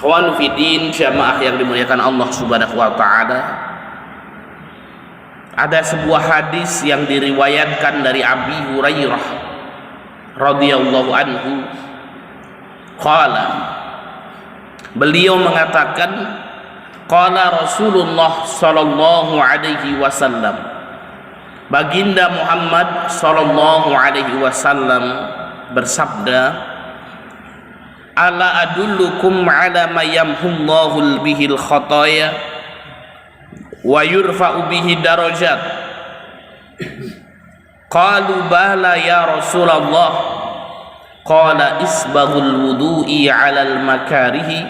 Ikhwan fiddin, jamaah yang dimuliakan Allah Subhanahu wa taala. Ada sebuah hadis yang diriwayatkan dari Abi Hurairah radhiyallahu anhu. Qala, beliau mengatakan, qala Rasulullah sallallahu alaihi wasallam, baginda Muhammad sallallahu alaihi wasallam bersabda, ala adullukum ala ma yamhullahu bihil khataya wa yurfa'u bihi darajat. Qalu bala ya Rasulullah. Qala isbaghul wudu'i 'alal makarihi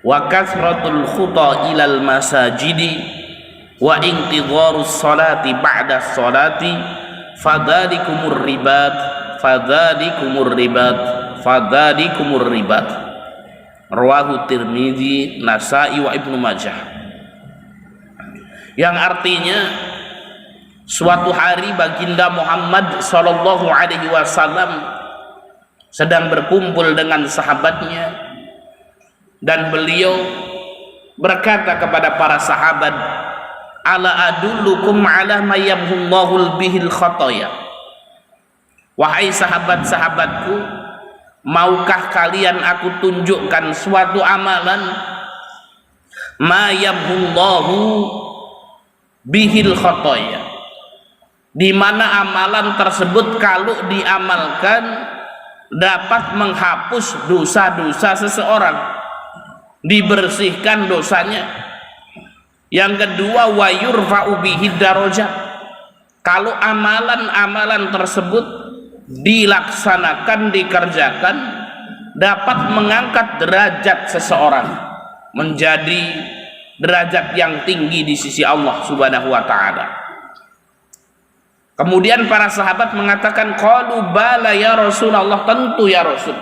wa kathratul khuta ilal masajidi wa intidharus salati ba'da salati fadzalikumur ribat fadzalikumur ribat fadzalikumur ribat. Rawahu Tirmidzi, Nasa'i wa Ibnu Majah. Yang artinya, suatu hari baginda Muhammad sallallahu alaihi wasallam sedang berkumpul dengan sahabatnya, dan beliau berkata kepada para sahabat, ala adullukum ala ma yamhullahu bihil khataya. Wahai sahabat-sahabatku, maukah kalian aku tunjukkan suatu amalan ma yamhullahu bihil khataya, di mana amalan tersebut kalau diamalkan dapat menghapus dosa-dosa seseorang, dibersihkan dosanya. Yang kedua, wa yurfa'u bihi darajat, kalau amalan-amalan tersebut dilaksanakan, dikerjakan, dapat mengangkat derajat seseorang menjadi derajat yang tinggi di sisi Allah Subhanahu wa taala. Kemudian para sahabat mengatakan, qalu bala ya Rasulullah, tentu ya Rasul.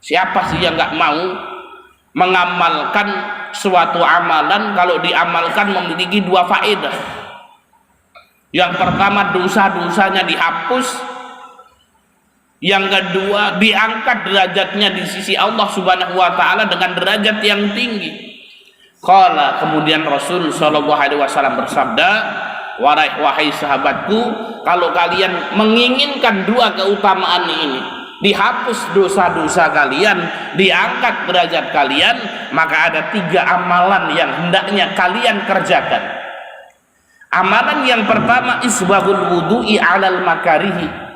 Siapa sih yang enggak mau mengamalkan suatu amalan kalau diamalkan memiliki dua faedah? Yang pertama, dosa-dosanya dihapus. Yang kedua, diangkat derajatnya di sisi Allah Subhanahu wa taala dengan derajat yang tinggi. Qala, kemudian Rasul sallallahu alaihi wasallam bersabda, wahai sahabatku, kalau kalian menginginkan dua keutamaan ini, dihapus dosa-dosa kalian, diangkat derajat kalian, maka ada tiga amalan yang hendaknya kalian kerjakan. Amalan yang pertama, isbaghul wudu'i 'alal makarihi,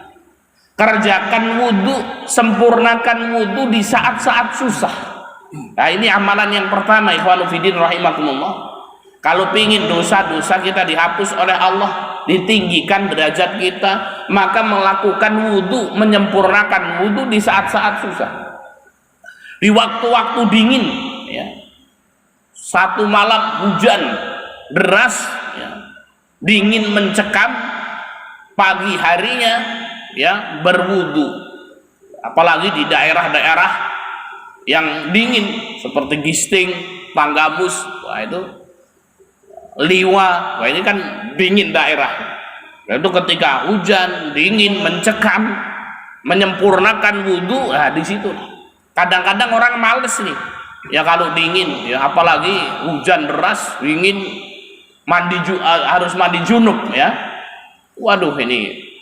kerjakan wudu, sempurnakan wudu di saat-saat susah. Nah, ini amalan yang pertama, ikhwanu fiddin rahimakumullah. Kalau pingin dosa-dosa kita dihapus oleh Allah, ditinggikan derajat kita, maka melakukan wudu, menyempurnakan wudu di saat-saat susah, di waktu-waktu dingin, ya. Satu malam hujan deras, ya, dingin mencekam, pagi harinya ya berwudu, apalagi di daerah-daerah yang dingin seperti Gisting, Panggamus, wah itu Liwa, wah ini kan dingin daerah. Itu ketika hujan dingin mencekam, menyempurnakan wudu, nah di situ. Kadang-kadang orang males nih, ya kalau dingin, ya apalagi hujan deras, dingin, harus mandi junub, ya. Waduh, ini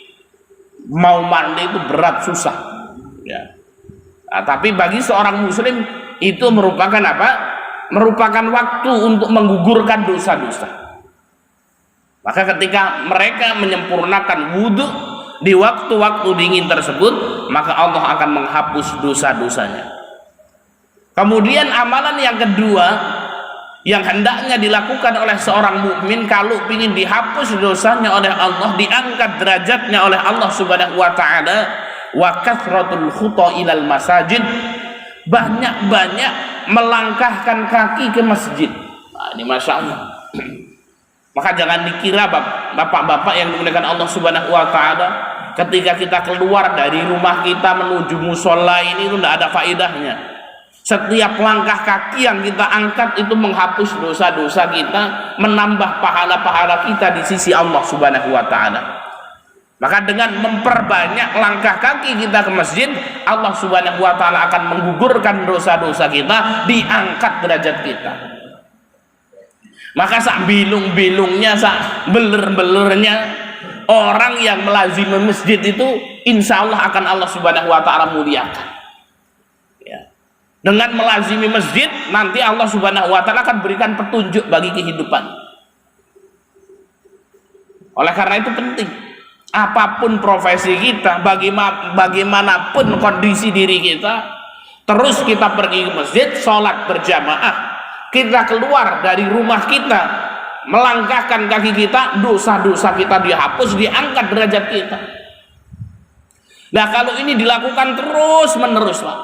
mau mandi itu berat, susah, ya. Nah, tapi bagi seorang muslim itu merupakan apa? Merupakan waktu untuk menggugurkan dosa-dosa. Maka ketika mereka menyempurnakan wudhu di waktu-waktu dingin tersebut, maka Allah akan menghapus dosa-dosanya. Kemudian amalan yang kedua yang hendaknya dilakukan oleh seorang mukmin kalau ingin dihapus dosanya oleh Allah, diangkat derajatnya oleh Allah Subhanahu wa taala, wa kathratul khuta ilal masajid, banyak-banyak melangkahkan kaki ke masjid. Nah, ini Masya Allah. Maka jangan dikira bapak-bapak yang dimuliakan Allah Subhanahu wa taala, ketika kita keluar dari rumah kita menuju musola ini itu tidak ada faedahnya. Setiap langkah kaki yang kita angkat itu menghapus dosa-dosa kita, menambah pahala-pahala kita di sisi Allah Subhanahu wa taala. Maka dengan memperbanyak langkah kaki kita ke masjid, Allah Subhanahu wa taala akan menggugurkan dosa-dosa kita, diangkat derajat kita. Maka sak bilung-bilungnya, sak beler-belernya orang yang melazimi masjid itu, insya Allah akan Allah Subhanahu wa taala muliakan. Ya. Dengan melazimi masjid, nanti Allah Subhanahu wa taala akan berikan petunjuk bagi kehidupan. Oleh karena itu penting, apapun profesi kita, bagaimanapun kondisi diri kita, terus kita pergi ke masjid, sholat berjamaah. Kita keluar dari rumah kita, melangkahkan kaki kita, dosa-dosa kita dihapus, diangkat derajat kita. Nah, kalau ini dilakukan terus menerus, Pak,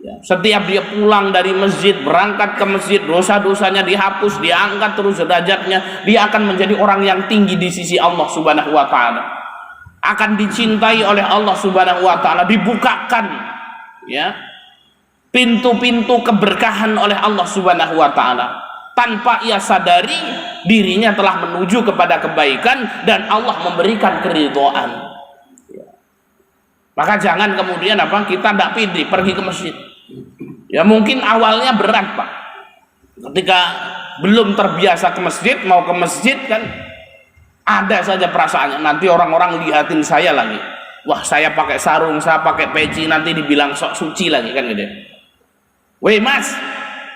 ya, setiap dia pulang dari masjid, berangkat ke masjid, dosa-dosanya dihapus, diangkat terus derajatnya, dia akan menjadi orang yang tinggi di sisi Allah Subhanahu wa taala, akan dicintai oleh Allah Subhanahu wa taala, dibukakan ya pintu-pintu keberkahan oleh Allah Subhanahu wa taala, tanpa ia sadari dirinya telah menuju kepada kebaikan dan Allah memberikan keridhaan. Maka jangan kemudian kita tidak pede pergi ke masjid. Ya mungkin awalnya berat, Pak, ketika belum terbiasa ke masjid, mau ke masjid kan ada saja perasaannya, nanti orang-orang lihatin saya lagi, wah saya pakai sarung, saya pakai peci, nanti dibilang sok suci lagi kan gitu. Weh mas,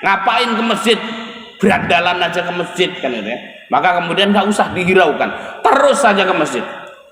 ngapain ke masjid, berandalan aja ke masjid kan gitu ya. Maka kemudian nggak usah dihiraukan, terus saja ke masjid.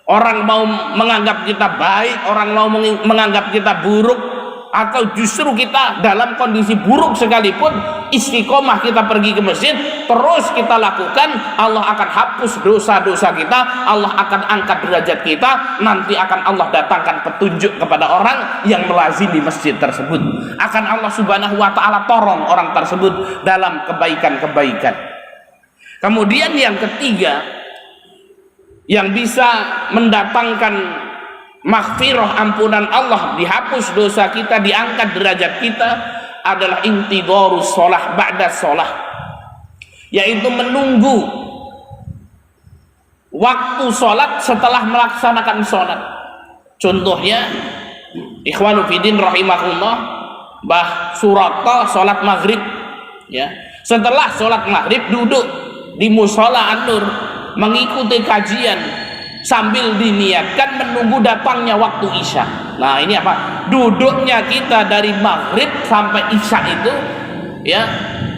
Orang mau menganggap kita baik, orang mau menganggap kita buruk, atau justru kita dalam kondisi buruk sekalipun, istiqomah kita pergi ke masjid, terus kita lakukan, Allah akan hapus dosa-dosa kita, Allah akan angkat derajat kita, nanti akan Allah datangkan petunjuk kepada orang yang melazimi masjid tersebut, akan Allah Subhanahu wa taala tolong orang tersebut dalam kebaikan-kebaikan. Kemudian yang ketiga yang bisa mendatangkan maghfirah, ampunan Allah, dihapus dosa kita, diangkat derajat kita, adalah intidharus shalah ba'da shalah, yaitu menunggu waktu sholat setelah melaksanakan sholat. Contohnya ikhwanu fiddin rahimahullah, Mbah Surata sholat maghrib ya, setelah sholat maghrib duduk di musola An-Nur mengikuti kajian sambil diniatkan menunggu datangnya waktu isya. Nah ini duduknya kita dari maghrib sampai isya itu ya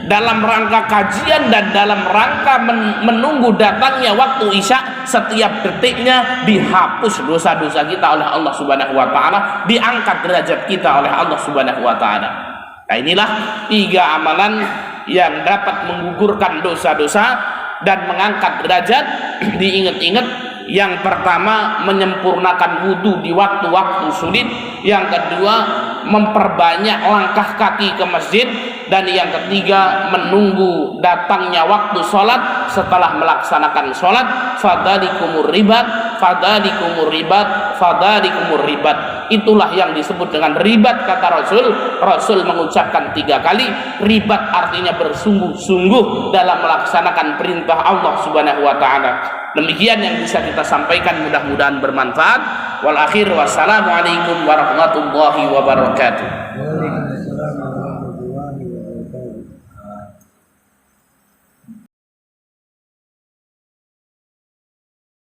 dalam rangka kajian dan dalam rangka menunggu datangnya waktu isya. Setiap detiknya dihapus dosa-dosa kita oleh Allah Subhanahu wa taala, diangkat derajat kita oleh Allah Subhanahu wa taala. Nah inilah 3 amalan yang dapat menggugurkan dosa-dosa dan mengangkat derajat. Diingat-ingat, yang pertama menyempurnakan wudhu di waktu-waktu sulit, yang kedua memperbanyak langkah kaki ke masjid, dan yang ketiga menunggu datangnya waktu sholat setelah melaksanakan sholat. Fadalikumur ribat, fadalikumur ribat, fadalikumur ribat. Itulah yang disebut dengan ribat, kata Rasul. Rasul mengucapkan 3 kali. Ribat artinya bersungguh-sungguh dalam melaksanakan perintah Allah Subhanahu wa taala. Demikian yang bisa kita sampaikan, mudah-mudahan bermanfaat. Wal akhir, wassalamualaikum warahmatullahi wabarakatuh.